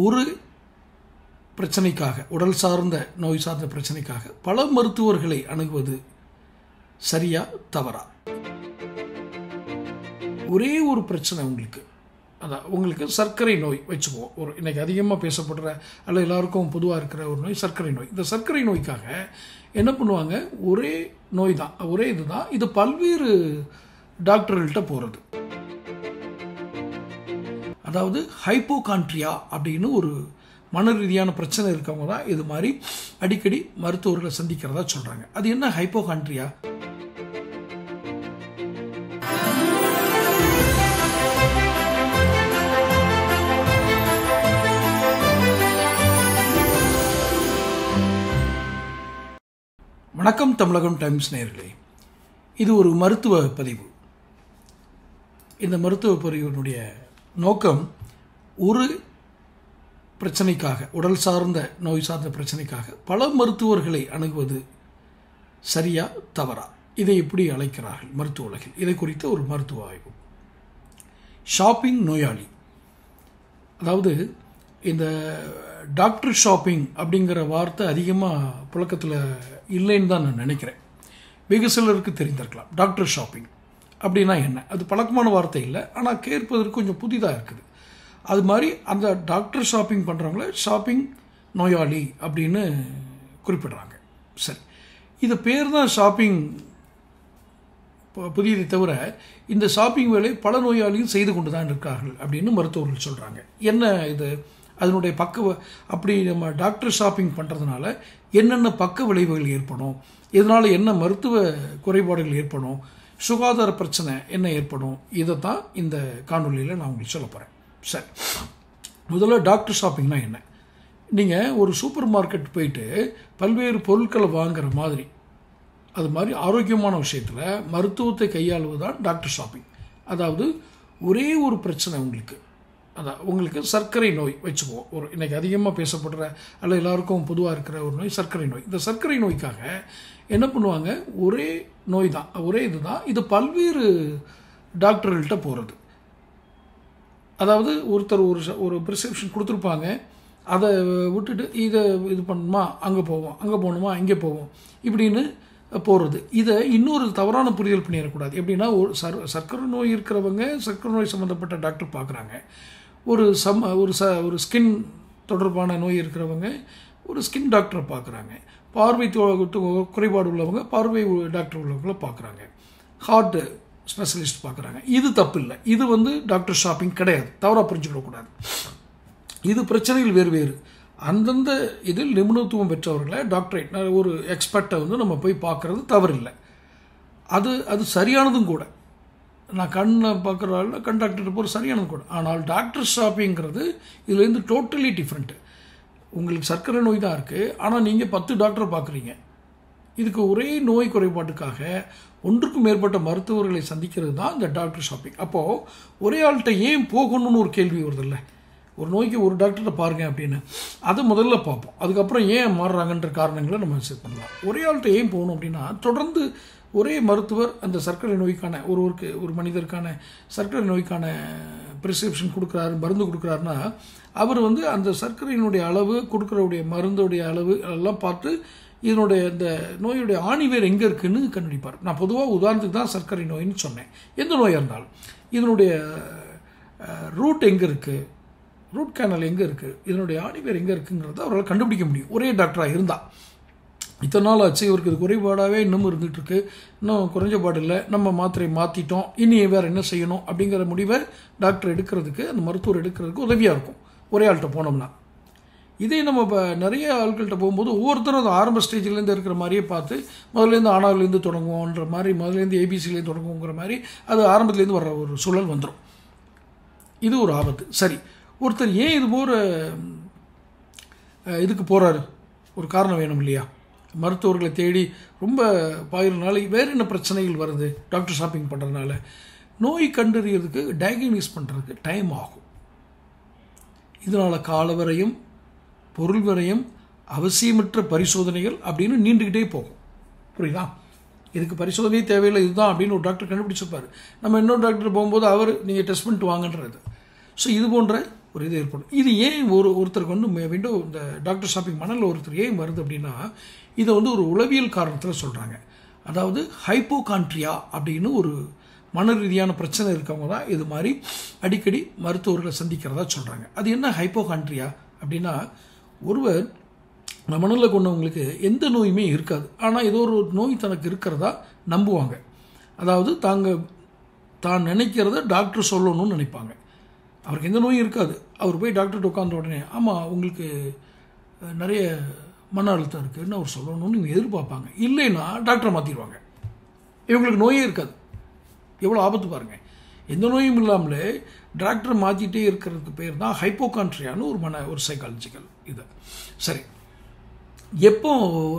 ஒரு பிரச்சனைக்காக, உடல் சார்ந்த நோய் சார்ந்த பிரச்சனைக்காக பல மருத்துவர்களை அணுகுவது சரியா தவறா? ஒரே ஒரு பிரச்சனை உங்களுக்கு, அதான் உங்களுக்கு சர்க்கரை நோய் வச்சுக்குவோம். ஒரு இன்றைக்கி அதிகமாக பேசப்படுற அல்ல எல்லாருக்கும் பொதுவாக இருக்கிற ஒரு நோய் சர்க்கரை நோய். இந்த சர்க்கரை நோய்க்காக என்ன பண்ணுவாங்க, ஒரே நோய் தான், ஒரே இது தான், இது பல்வேறு டாக்டர்கள்ட்ட போகிறது. அதாவது ஹைப்போகாண்ட்ரியா அப்படின்னு ஒரு மன ரீதியான பிரச்சனை இருக்கவங்க தான் இது மாதிரி அடிக்கடி மருத்துவர்களை சந்திக்கிறதா சொல்கிறாங்க. அது என்ன ஹைப்போகாண்ட்ரியா? வணக்கம் தமிழகம் டைம்ஸ் நேயர்களே, இது ஒரு மருத்துவ பதிவு. இந்த மருத்துவ பதிவினுடைய நோக்கம் ஒரு பிரச்சனைக்காக, உடல் சார்ந்த நோய் சார்ந்த பிரச்சனைக்காக பல மருத்துவர்களை அணுகுவது சரியா தவறா? இதை எப்படி அழைக்கிறார்கள் மருத்துவ உலகில்? இதை குறித்த ஒரு மருத்துவ ஆய்வு. ஷாப்பிங் நோயாளி, அதாவது இந்த டாக்டர் ஷாப்பிங் அப்படிங்கிற வார்த்தை அதிகமாக புழக்கத்தில் இல்லைன்னு தான் நான் நினைக்கிறேன். வெகு சிலருக்கு தெரிந்திருக்கலாம். டாக்டர் ஷாப்பிங் அப்படின்னா என்ன? அது பழக்கமான வார்த்தை இல்லை, ஆனால் கேட்பதற்கு கொஞ்சம் புதிதாக இருக்குது. அது மாதிரி அந்த டாக்டர் ஷாப்பிங் பண்ணுறவங்கள ஷாப்பிங் நோயாளி அப்படின்னு குறிப்பிடுறாங்க. சரி, இது பேர் தான் ஷாப்பிங் புதியதை தவிர இந்த ஷாப்பிங் வேலை பல நோயாளியும் செய்து கொண்டு தான் இருக்கார்கள் அப்படின்னு மருத்துவர்கள் சொல்கிறாங்க. என்ன இது, அதனுடைய அப்படி நம்ம டாக்டர் ஷாப்பிங் பண்ணுறதுனால என்னென்ன பக்க விளைவுகள் ஏற்படும், இதனால் என்ன மருத்துவ குறைபாடுகள் ஏற்படும், சுகாதார பிரச்சனை என்ன ஏற்படும், இதை தான் இந்த காணொலியில் நான் உங்களுக்கு சொல்ல போகிறேன். சரி, முதல்ல டாக்டர் ஷாப்பிங்னா என்ன? நீங்கள் ஒரு சூப்பர் மார்க்கெட் போயிட்டு பல்வேறு பொருட்களை வாங்குற மாதிரி, அது மாதிரி ஆரோக்கியமான விஷயத்தில் மருத்துவத்தை கையாளுவதுதான் டாக்டர் ஷாப்பிங். அதாவது ஒரே ஒரு பிரச்சனை உங்களுக்கு, அதான் உங்களுக்கு சர்க்கரை நோய் வச்சுக்குவோம். ஒரு இன்றைக்கி அதிகமாக பேசப்படுற அல்ல எல்லாருக்கும் பொதுவாக இருக்கிற ஒரு நோய் சர்க்கரை நோய். இந்த சர்க்கரை நோய்க்காக என்ன பண்ணுவாங்க, ஒரே நோய் தான், ஒரே இது தான், இது பல்வேறு டாக்டர்கள்ட்ட போகிறது. அதாவது ஒருத்தர் ஒரு ப்ரிஸ்கிரிப்ஷன் கொடுத்துருப்பாங்க, அதை விட்டுட்டு இதை இது பண்ணணுமா அங்கே போவோம், அங்கே போகணுமா இங்கே போவோம் இப்படின்னு போகிறது. இதை இன்னொரு தவறான புரிதல் பண்ணிடக்கூடாது. எப்படின்னா, சர்க்கரை நோய் இருக்கிறவங்க சர்க்கரை நோய் சம்மந்தப்பட்ட டாக்டர் பார்க்குறாங்க. ஒரு ஸ்கின் தொடர்பான நோய் இருக்கிறவங்க ஒரு ஸ்கின் டாக்டரை பார்க்குறாங்க. பார்வை குறைபாடு உள்ளவங்க பார்வை டாக்டர் உள்ளவங்களை பார்க்குறாங்க. ஹார்ட் ஸ்பெஷலிஸ்ட் பார்க்குறாங்க. இது தப்பு இல்லை, இது டாக்டர் ஷாப்பிங் கிடையாது, தவறாக புரிஞ்சுக்கிடக்கூடாது. இது பிரச்சனைகள் வேறு வேறு. அந்தந்த இதில் நிபுணத்துவம் பெற்றவர்களை டாக்டரேட் ஒரு எக்ஸ்பர்ட்டை நம்ம போய் பார்க்குறது தவறில்லை. அது சரியானதும் கூட. நான் கண்ணை பார்க்குறாள் கண் டாக்டர் போகிற சரியானது கூட. ஆனால் டாக்டர் ஷாப்பிங்கிறது இதுலேருந்து டோட்டலி டிஃப்ரெண்ட்டு. உங்களுக்கு சர்க்கரை நோய் தான் இருக்குது, ஆனால் நீங்கள் 10 டாக்டரை பார்க்குறீங்க. இதுக்கு ஒரே நோய் குறைபாட்டுக்காக ஒன்றுக்கும் மேற்பட்ட மருத்துவர்களை சந்திக்கிறது தான் இந்த டாக்டர் ஷாப்பிங். அப்போது ஒரே ஆள்கிட்ட ஏன் போகணும்னு ஒரு கேள்வி வருதில்ல. ஒரு நோய்க்கு ஒரு டாக்டரை பாருங்கள் அப்படின்னு, அதை முதல்ல பார்ப்போம். அதுக்கப்புறம் ஏன் மாறுறாங்கன்ற காரணங்களை நம்ம செக் பண்ணலாம். ஒரே ஆள்கிட்ட ஏன் போகணும் அப்படின்னா, தொடர்ந்து ஒரே மருத்துவர் அந்த சர்க்கரை நோய்க்கான ஒரு மனிதருக்கான சர்க்கரை நோய்க்கான ப்ரிஸ்கிரிப்ஷன் கொடுக்குறாரு, மருந்து கொடுக்குறாருன்னா, அவர் அந்த சர்க்கரையினுடைய அளவு, கொடுக்குறவுடைய மருந்துடைய அளவு எல்லாம் பார்த்து இதனுடைய இந்த நோயுடைய ஆணிவேர் எங்கே இருக்குதுன்னு கண்டுபிடிப்பார். நான் பொதுவாக உதாரணத்துக்கு தான் சர்க்கரை நோயின்னு சொன்னேன். எந்த நோயாக இருந்தாலும் இதனுடைய ரூட் எங்கே இருக்குது, ரூட் கேனல் எங்கே இருக்குது, இதனுடைய ஆணிவேர் எங்கே இருக்குங்கிறத அவரால் கண்டுபிடிக்க முடியும் ஒரே டாக்டராக இருந்தால். இத்தனை நாள் ஆச்சு, இவருக்கு இது குறைபாடாகவே இன்னும் இருந்துகிட்ருக்கு, இன்னும் குறைஞ்சபாடு இல்லை, நம்ம மாத்திரை மாற்றிட்டோம், இனி வேறு என்ன செய்யணும் அப்படிங்கிற முடிவை டாக்டர் எடுக்கிறதுக்கு, அந்த மருத்துவர் எடுக்கிறதுக்கு உதவியாக இருக்கும் ஒரே ஆள்கிட்ட போனோம்னா. இதே நம்ம இப்போ நிறைய ஆட்கள்கிட்ட போகும்போது ஒவ்வொருத்தரும் அந்த ஆரம்ப ஸ்டேஜ்லேருந்து இருக்கிற மாதிரியே பார்த்து முதல்லேருந்து ஆனாவிலேருந்து தொடங்குவோன்ற மாதிரி, முதல்லேருந்து ஏபிசிலேருந்து தொடங்குவோங்கிற மாதிரி அது ஆரம்பத்துலேருந்து வர்ற ஒரு சூழல் வந்துடும். இது ஒரு ஆபத்து. சரி, ஒருத்தர் ஏன் இது போகிற இதுக்கு போகிறாரு, ஒரு காரணம் வேணும் இல்லையா? மருத்துவர்களை தேடி ரொம்ப பாயிரனால வேறு என்ன பிரச்சனைகள் வருது டாக்டர் ஷாப்பிங் பண்ணுறதுனால? நோய் கண்டறியறதுக்கு, டயக்னோஸ் பண்ணுறதுக்கு டைம் ஆகும். இதனால் கால வரையும் பொருள் வரையும் அவசியமற்ற பரிசோதனைகள் அப்படின்னு நீண்டுக்கிட்டே போகும். புரியுதா? இதுக்கு பரிசோதனையே தேவையில்லை, இதுதான் அப்படின்னு ஒரு டாக்டர் கண்டுபிடிச்சிருப்பார். நம்ம இன்னொரு டாக்டர் போகும்போது அவர் நீங்கள் டெஸ்ட் பண்ணிட்டு வாங்கன்றது. ஸோ இது போன்ற ஒரு இது ஏற்படும். இது ஏன் ஒருத்தருக்கு வந்து விண்டோ இந்த டாக்டர் ஷாப்பிங் மனநிலை ஒருத்தர் ஏன் வருது அப்படின்னா, இதை வந்து ஒரு உளவியல் காரணத்தில் சொல்கிறாங்க. அதாவது ஹைப்போகான்ட்ரியா அப்படின்னு ஒரு மன ரீதியான பிரச்சனை இருக்கவங்க தான் இது மாதிரி அடிக்கடி மருத்துவர்களை சந்திக்கிறதா சொல்கிறாங்க. அது என்ன ஹைப்போகான்ட்ரியா அப்படின்னா, ஒருவர் மனநிலை கொண்டவங்களுக்கு எந்த நோயுமே இருக்காது, ஆனால் ஏதோ ஒரு நோய் தனக்கு இருக்கிறதா நம்புவாங்க. அதாவது தான் நினைக்கிறத டாக்டர் சொல்லணும்னு நினைப்பாங்க. அவருக்கு எந்த நோயும் இருக்காது, அவர் போய் டாக்டர்கிட்ட உட்கார்ந்த உடனே ஆமாம் உங்களுக்கு நிறைய மன அழுத்தம் இருக்குதுன்னு அவர் சொல்லணும்னு இவங்க எதிர்பார்ப்பாங்க. இல்லைன்னா டாக்டரை மாற்றிடுவாங்க. இவங்களுக்கு நோயே இருக்காது. எவ்வளோ ஆபத்து பாருங்கள். எந்த நோயும் இல்லாமலே டாக்டரை மாற்றிட்டே இருக்கிறதுக்கு பேர் தான் ஹைப்போகான்ட்ரியான்னு ஒரு சைக்காலஜிக்கல் இது. சரி, எப்போ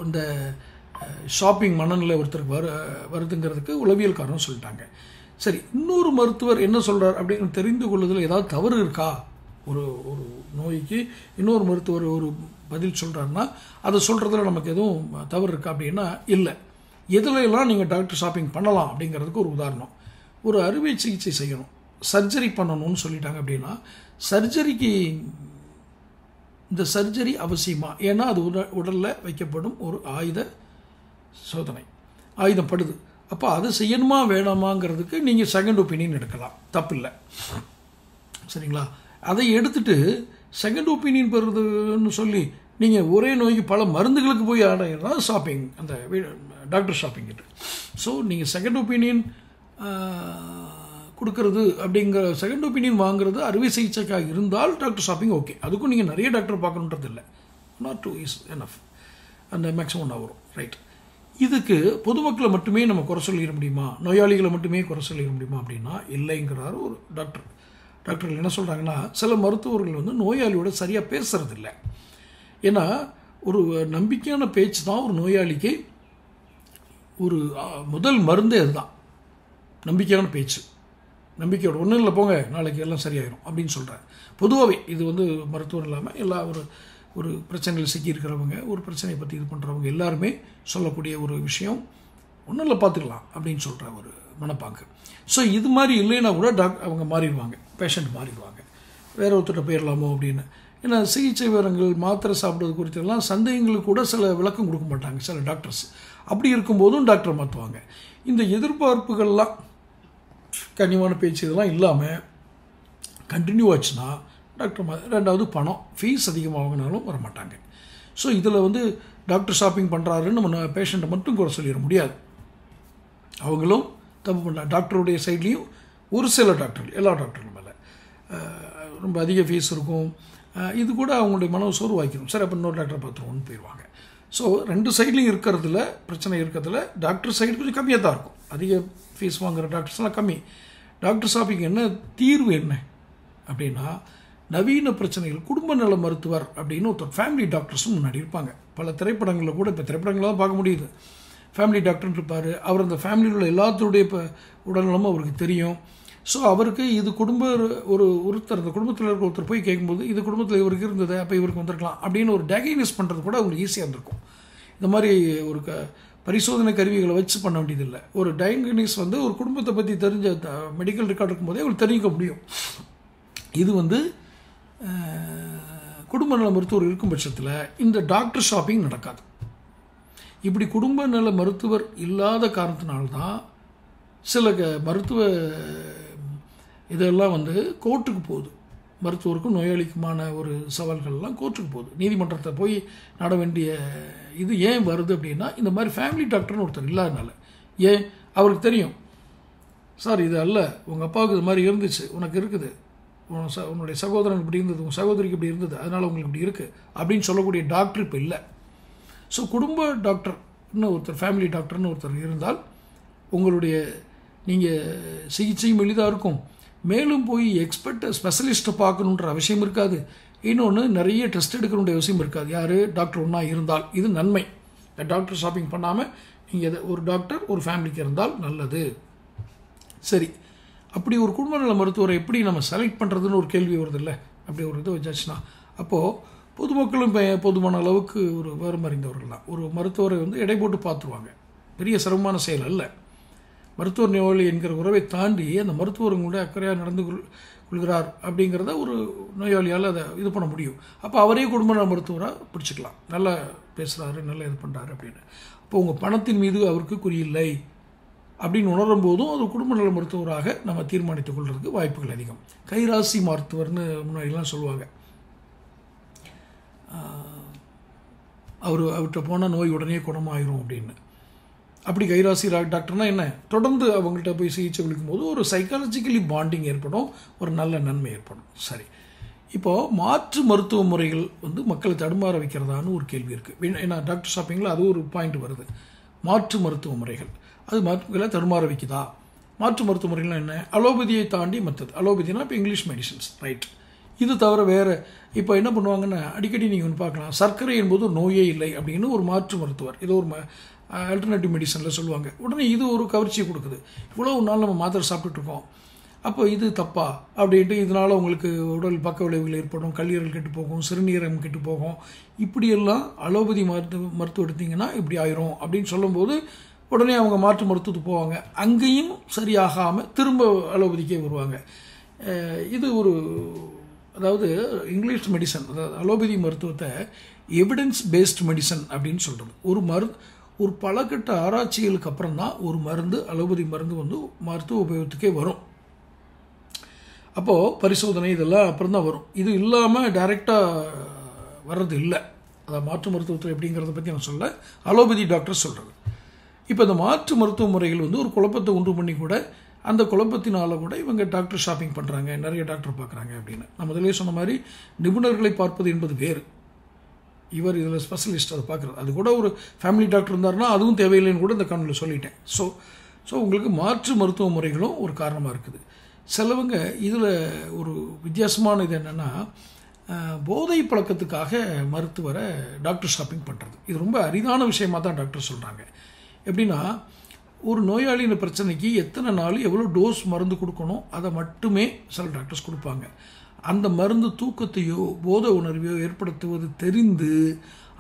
இந்த ஷாப்பிங் மனநிலை ஒருத்தருக்கு வருதுங்கிறதுக்கு உளவியல் காரணம் சொல்லிட்டாங்க. சரி, இன்னொரு மருத்துவர் என்ன சொல்கிறார் அப்படின்னு தெரிந்து கொள்வதில் ஏதாவது தவறு இருக்கா? ஒரு நோய்க்கு இன்னொரு மருத்துவர் ஒரு பதில் சொல்கிறாருன்னா அதை சொல்கிறதுல நமக்கு எதுவும் தவறு இருக்கா அப்படின்னா இல்லை. எதுலையெல்லாம் நீங்கள் டாக்டர் ஷாப்பிங் பண்ணலாம் அப்படிங்கிறதுக்கு ஒரு உதாரணம். ஒரு அறுவை சிகிச்சை செய்யணும், சர்ஜரி பண்ணணும்னு சொல்லிட்டாங்க அப்படின்னா இந்த சர்ஜரி அவசியமா? ஏன்னா அது உடலில் வைக்கப்படும் ஒரு ஆயுத சோதனை, ஆயுதம் படுது. அப்போ அதை செய்யணுமா வேணாமாங்கிறதுக்கு நீங்கள் செகண்ட் ஒப்பீனியன் எடுக்கலாம், தப்பில்லை. சரிங்களா? அதை எடுத்துட்டு செகண்ட் ஒப்பீனியன் பெறுறதுன்னு சொல்லி நீங்கள் ஒரே நோய்க்கு பல மருந்துகளுக்கு போய் ஆடையிறது ஷாப்பிங், அந்த டாக்டர் ஷாப்பிங் இது. ஸோ நீங்கள் செகண்ட் ஒப்பீனியன் கொடுக்கறது அப்படிங்கிற செகண்ட் ஒப்பீனியன் வாங்குறது அறுவை சிகிச்சைக்காக இருந்தால் டாக்டர் ஷாப்பிங் ஓகே. அதுக்கும் நீங்கள் நிறைய டாக்டர் பார்க்கணுன்றது இல்லை, 2 இஸ் எனஃப், அந்த மேக்ஸிமம் ஒன்று வரும். ரைட். இதுக்கு பொதுமக்களை மட்டுமே நம்ம குறை சொல்லிட முடியுமா, நோயாளிகளை மட்டுமே குறை சொல்லிட முடியுமா அப்படின்னா இல்லைங்கிறாரு ஒரு டாக்டர். டாக்டர்கள் என்ன சொல்கிறாங்கன்னா, சில மருத்துவர்கள் வந்து நோயாளியோட சரியாக பேசுறதில்லை. ஏன்னா ஒரு நம்பிக்கையான பேச்சு தான் ஒரு நோயாளிக்கு ஒரு முதல் மருந்தே அதுதான், நம்பிக்கையான பேச்சு. நம்பிக்கையோட ஒன்றும் இல்லை போங்க நாளைக்கு எல்லாம் சரியாயிடும் அப்படின்னு சொல்கிறேன். பொதுவாகவே இது வந்து மருத்துவம் இல்லாமல் எல்லா ஒரு பிரச்சனைகள் சிக்கியிருக்கிறவங்க, ஒரு பிரச்சனையை பற்றி இது பண்ணுறவங்க எல்லாருமே சொல்லக்கூடிய ஒரு விஷயம், ஒன்றும் இல்லை பார்த்துக்கலாம் அப்படின்னு சொல்கிற ஒரு மனப்பாங்கு. ஸோ இது மாதிரி இல்லைன்னா கூட அவங்க மாறிடுவாங்க, பேஷண்ட் மாறிடுவாங்க, வேற ஒருத்தர்கிட்ட போயிடலாமோ அப்படின்னு. ஏன்னா சிகிச்சை விவரங்கள் மாத்திரை சாப்பிட்றது குறித்தெல்லாம் சந்தேகங்களுக்கு கூட சில விளக்கம் கொடுக்க மாட்டாங்க சில டாக்டர்ஸ். அப்படி இருக்கும்போதும் டாக்டரை மாற்றுவாங்க. இந்த எதிர்பார்ப்புகள்லாம், கனிவான பேச்சு இதெல்லாம் இல்லாமல் கண்டினியூ ஆச்சுன்னா டாக்டர் ரெண்டாவது பணம், ஃபீஸ் அதிகமாகனாலும் வரமாட்டாங்க. ஸோ இதில் வந்து டாக்டர் ஷாப்பிங் பண்ணுறாருன்னு நம்ம பேஷண்ட்டை மட்டும் குறை சொல்லிட முடியாது. அவங்களும் தப்பு பண்ணலாம். டாக்டருடைய சைட்லேயும் ஒரு சில டாக்டர்கள், எல்லா டாக்டர்கள் மேலே ரொம்ப அதிக ஃபீஸ் இருக்கும், இது கூட அவங்களுடைய மன சோர்வாக்கிடும். சரி அப்போ இன்னொரு டாக்டரை பார்த்துருவோம்னு போயிடுவாங்க. ஸோ ரெண்டு சைட்லையும் இருக்கிறதுல பிரச்சனை இருக்கிறதுல டாக்டர் சைடு கொஞ்சம் கம்மியாக தான் இருக்கும். அதிக ஃபீஸ் வாங்குகிற டாக்டர்ஸ்லாம் கம்மி. டாக்டர் ஷாப்பிங் என்ன தீர்வு என்ன அப்படின்னா, நவீன பிரச்சனைகள் குடும்ப நல மருத்துவர் அப்படின்னு ஒருத்தர் ஃபேமிலி டாக்டர்ஸும் முன்னாடி இருப்பாங்க. பல திரைப்படங்களில் கூட, இப்போ திரைப்படங்களில் தான் பார்க்க முடியுது, ஃபேமிலி டாக்டர்னு இருப்பார். அவர் அந்த ஃபேமிலியில் உள்ள எல்லாத்துடைய இப்போ உடல்நலமும் அவருக்கு தெரியும். ஸோ அவருக்கு இது ஒருத்தர் அந்த குடும்பத்தில் இருக்க ஒருத்தர் போய் கேட்கும்போது இது குடும்பத்தில் இவருக்கு இருந்தது, அப்போ இவருக்கு வந்திருக்கலாம் அப்படின்னு ஒரு டயக்னைஸ் பண்ணுறது கூட அவங்களுக்கு ஈஸியாக இருந்திருக்கும். இந்த மாதிரி ஒரு பரிசோதனை கருவிகளை வச்சு பண்ண வேண்டியதில்லை. ஒரு டயக்னைஸ் வந்து ஒரு குடும்பத்தை பற்றி தெரிஞ்ச மெடிக்கல் ரெக்கார்டு இருக்கும்போதே அவங்களுக்கு தெரிவிக்க முடியும். இது வந்து குடும்ப நல மருத்துவர் இருக்கும் பட்சத்தில் இந்த டாக்டர் ஷாப்பிங் நடக்காது. இப்படி குடும்ப நல மருத்துவர் இல்லாத காரணத்தினால்தான் சில மருத்துவ இதெல்லாம் வந்து கோர்ட்டுக்கு போகுது. மருத்துவருக்கும் நோயாளிக்குமான ஒரு சவால்கள்லாம் கோர்ட்டுக்கு போகுது, நீதிமன்றத்தை போய் நாட வேண்டிய இது ஏன் வருது அப்படின்னா, இந்த மாதிரி ஃபேமிலி டாக்டர்னு ஒருத்தர் இல்லாதனால. ஏன் அவருக்கு தெரியும், சார் இது அல்ல, உங்கள் அப்பாவுக்கு இது மாதிரி இருந்துச்சு, உனக்கு இருக்குது, உன்னுடைய சகோதரன் இப்படி இருந்தது, உங்கள் சகோதரிக்கு இப்படி இருந்தது, அதனால் உங்களுக்கு இப்படி இருக்குது அப்படின்னு சொல்லக்கூடிய டாக்டர் இப்போ இல்லை. ஸோ குடும்ப டாக்டர்னு ஒருத்தர், ஃபேமிலி டாக்டர்னு ஒருத்தர் இருந்தால் உங்களுடைய நீங்கள் சிகிச்சையும் எளிதாக இருக்கும். மேலும் போய் ஸ்பெஷலிஸ்ட்டை பார்க்கணுன்ற அவசியம் இருக்காது. இன்னொன்று நிறைய டெஸ்ட் எடுக்கணுடைய அவசியம் இருக்காது. யார் டாக்டர் ஒன்றா இருந்தால் இது நன்மை. டாக்டர் ஷாப்பிங் பண்ணாமல் நீங்கள் ஒரு டாக்டர் ஒரு ஃபேமிலிக்கு இருந்தால் நல்லது. சரி, அப்படி ஒரு குடும்ப நல மருத்துவரை எப்படி நம்ம செலக்ட் பண்ணுறதுன்னு ஒரு கேள்வி வருது இல்லை? அப்படி ஒரு இது வச்சாச்சுன்னா அப்போது பொதுமக்களும் போதுமான அளவுக்கு ஒரு விவரம் அறிந்தவர்கள் தான் ஒரு மருத்துவரை வந்து எடை போட்டு பார்த்துருவாங்க. பெரிய சிரமமான செயல் அல்ல. மருத்துவர் நோயாளி என்கிற உறவை தாண்டி அந்த மருத்துவர்களுடைய அக்கறையாக நடந்து கொள்கிறார் அப்படிங்கிறத ஒரு நோயாளியால் அதை இது பண்ண முடியும். அப்போ அவரே குடும்ப நல மருத்துவராக பிடிச்சிக்கலாம், நல்லா பேசுகிறாரு, நல்லா இது பண்ணுறாரு அப்படின்னு. அப்போ உங்கள் பணத்தின் மீது அவருக்கு குறியில்லை அப்படின்னு உணரும் போதும் அது குடும்ப நல மருத்துவராக நம்ம தீர்மானித்துக் கொள்வதற்கு வாய்ப்புகள் அதிகம். கைராசி மருத்துவர்னு முன்னாடிலாம் சொல்லுவாங்க. அவர்கிட்ட போனால் நோய் உடனே குணமாயிரும் அப்படின்னு. அப்படி கைராசி டாக்டர்னால் என்ன, தொடர்ந்து அவங்கள்ட்ட போய் சிகிச்சை அளிக்கும் போது ஒரு சைக்காலஜிக்கலி பாண்டிங் ஏற்படும், ஒரு நல்ல நன்மை ஏற்படும். சரி, இப்போது மாற்று மருத்துவ முறைகள் மக்களை தடுமாற வைக்கிறதான்னு ஒரு கேள்வி இருக்குது. ஏன்னா டாக்டர் ஷாப்பிங்கில் அது ஒரு பாயிண்ட் வருது. மாற்று மருத்துவ முறைகள் அது மக்களை தடுமாற வைக்குதா? மாற்று மருத்துவ முறைகள்லாம் என்ன? அலோபதியை தாண்டி மற்றது. அலோபதினா இப்போ இங்கிலீஷ் மெடிசன்ஸ், ரைட். இது தவிர வேறு இப்போ என்ன பண்ணுவாங்கன்னா, அடிக்கடி நீங்கள் ஒன்று பார்க்கலாம், சர்க்கரை என்பது நோயே இல்லை அப்படின்னு ஒரு மாற்று மருத்துவர் ஏதோ ஒரு ஆல்டர்னேட்டிவ் மெடிசனில் சொல்லுவாங்க. உடனே இது ஒரு கவர்ச்சியை கொடுக்குது. இவ்வளோ நாள் நம்ம மாத்திரை சாப்பிட்டுட்ருக்கோம், அப்போ இது தப்பா அப்படின்ட்டு, இதனால் உங்களுக்கு உடல் பக்க விளைவுகள் ஏற்படும், கல்லீரல் கெட்டு போகும், சிறுநீரகம் கெட்டு போகும், இப்படியெல்லாம் அலோபதி மருத்துவம் எடுத்திங்கன்னா இப்படி ஆயிரும் அப்படின்னு சொல்லும்போது உடனே அவங்க மாற்று மருத்துவத்துக்கு போவாங்க. அங்கேயும் சரியாகாமல் திரும்ப அலோபதிக்கே வருவாங்க. இது ஒரு, அதாவது இங்கிலீஷ் மெடிசன், அதாவது அலோபதி மருத்துவத்தை எவிடன்ஸ் பேஸ்டு மெடிசன் அப்படின்னு சொல்கிறது. ஒரு பல கட்ட ஆராய்ச்சிகளுக்கு அப்புறம் தான் ஒரு மருந்து, அலோபதி மருந்து மருத்துவ உபயோகத்துக்கே வரும். அப்போது பரிசோதனை இதெல்லாம் அப்புறம் தான் வரும். இது இல்லாமல் டைரெக்டாக வர்றது இல்லை. அதாவது மாற்று மருத்துவத்தில் எப்படிங்கிறத பற்றி நான் சொல்ல, அலோபதி டாக்டர் சொல்கிறது. இப்போ இந்த மாற்று மருத்துவ முறைகள் ஒரு குழப்பத்தை உண்டு பண்ணி கூட, அந்த குழப்பத்தினால கூட இவங்க டாக்டர் ஷாப்பிங் பண்ணுறாங்க, நிறைய டாக்டர் பார்க்குறாங்க அப்படின்னு. நான் முதலே சொன்ன மாதிரி நிபுணர்களை பார்ப்பது என்பது வேறு. இவர் இதில் ஸ்பெஷலிஸ்ட் அதை பார்க்குறது. அது கூட ஒரு ஃபேமிலி டாக்டர் இருந்தாருன்னா அதுவும் தேவையில்லைன்னு கூட இந்த காணொலியில் சொல்லிட்டேன். ஸோ உங்களுக்கு மாற்று மருத்துவ முறைகளும் ஒரு காரணமாக இருக்குது. சிலவங்க இதில் ஒரு வித்தியாசமான இது என்னென்னா, போதை பழக்கத்துக்காக மருத்துவரை டாக்டர் ஷாப்பிங் பண்ணுறது. இது ரொம்ப அரிதான விஷயமாக தான் டாக்டர் சொல்கிறாங்க. எப்படின்னா, ஒரு நோயாளியின் பிரச்சனைக்கு எத்தனை நாள் எவ்வளோ டோஸ் மருந்து கொடுக்கணும் அதை மட்டுமே சில டாக்டர்ஸ் கொடுப்பாங்க. அந்த மருந்து தூக்கத்தையோ போதை உணர்வையோ ஏற்படுத்துவது தெரிந்து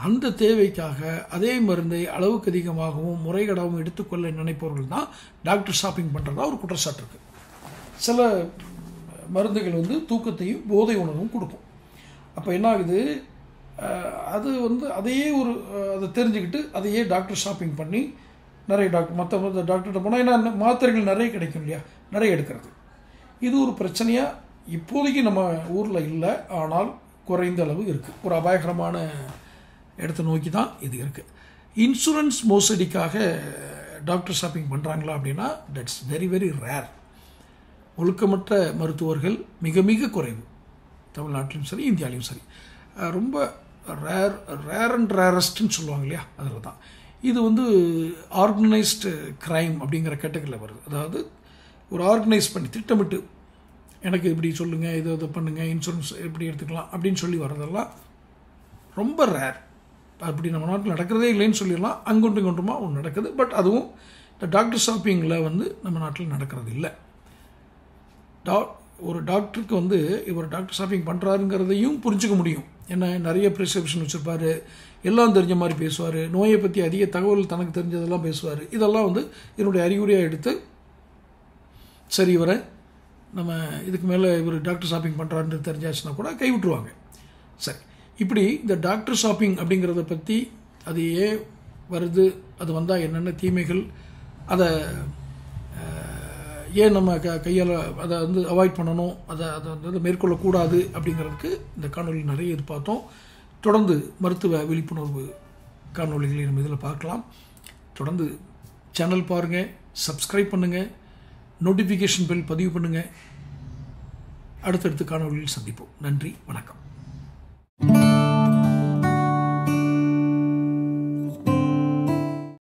அந்த தேவைக்காக அதே மருந்தை அளவுக்கு அதிகமாகவும் முறைகேடாகவும் எடுத்துக்கொள்ள நினைப்பவர்கள் தான் டாக்டர் ஷாப்பிங் பண்ணுறதா ஒரு குற்றச்சாட்டு இருக்குது. சில மருந்துகள் தூக்கத்தையும் போதை உணர்வும் கொடுக்கும். அப்போ என்ன ஆகுது, அது அதையே அதை தெரிஞ்சுக்கிட்டு அதையே டாக்டர் ஷாப்பிங் பண்ணி நிறைய மற்ற டாக்டர்கிட்ட போனால் ஏன்னா மாத்திரைகள் நிறைய கிடைக்கும் இல்லையா, நிறைய எடுக்கிறது. இது ஒரு பிரச்சனையாக இப்போதைக்கு நம்ம ஊரில் இல்லை, ஆனால் குறைந்த அளவு இருக்குது. ஒரு அபாயகரமான இடத்தை நோக்கி தான் இது இருக்குது. இன்சூரன்ஸ் மோசடிக்காக டாக்டர் ஷாப்பிங் பண்ணுறாங்களா அப்படின்னா தட்ஸ் வெரி வெரி ரேர். ஒழுக்கமற்ற மருத்துவர்கள் மிக மிக குறைவு, தமிழ்நாட்டிலும் சரி இந்தியாவிலையும் சரி. ரொம்ப ரேர் அண்ட் ரேரஸ்ட்னு சொல்லுவாங்க இல்லையா, அதில் தான். இது ஆர்கனைஸ்டு க்ரைம் அப்படிங்கிற கேட்டகரியில் வருது. அதாவது ஒரு ஆர்கனைஸ் பண்ணி திட்டமிட்டு எனக்கு இப்படி சொல்லுங்கள், இதை பண்ணுங்கள், இன்சூரன்ஸ் எப்படி எடுத்துக்கலாம் அப்படின்னு சொல்லி வர்றதெல்லாம் ரொம்ப ரேர். அப்படி நம்ம நாட்டில் நடக்கிறதே இல்லைன்னு சொல்லிடலாம். அங்கொன்று இங்கொன்றுமா ஒன்று நடக்குது. பட் அதுவும் இந்த டாக்டர் ஷாப்பிங்கில் நம்ம நாட்டில் நடக்கிறது இல்லை. ஒரு டாக்டருக்கு இவர் டாக்டர் ஷாப்பிங் பண்ணுறாருங்கிறதையும் புரிஞ்சுக்க முடியும். ஏன்னா நிறைய ப்ரிஸ்கிரிப்ஷன் வச்சுருப்பார், எல்லாம் தெரிஞ்ச மாதிரி பேசுவார், நோயை பற்றி அதிக தகவல் தனக்கு தெரிஞ்சதெல்லாம் பேசுவார். இதெல்லாம் என்னுடைய அறிகுறியாக எடுத்து சரி இவரை நம்ம இதுக்கு மேலே இவர் டாக்டர் ஷாப்பிங் பண்ணுறாருன்னு தெரிஞ்சாச்சுன்னா கூட கைவிட்டுருவாங்க. சரி, இப்படி இந்த டாக்டர் ஷாப்பிங் அப்படிங்கிறத பற்றி அது ஏன் வருது, அது வந்தால் என்னென்ன தீமைகள், அதை ஏன் நம்ம கையால் அதை அவாய்ட் பண்ணணும், அதை மேற்கொள்ளக்கூடாது அப்படிங்கிறதுக்கு இந்த காணொலி நிறைய எதிர்பார்த்தோம். தொடர்ந்து மருத்துவ விழிப்புணர்வு காணொலிகளை நம்ம இதில் பார்க்கலாம். தொடர்ந்து சேனல் பாருங்கள், சப்ஸ்கிரைப் பண்ணுங்கள், நோட்டிஃபிகேஷன் பெல் பதிவு பண்ணுங்கள். அடுத்தடுத்து காணொலியில் சந்திப்போம். நன்றி, வணக்கம்.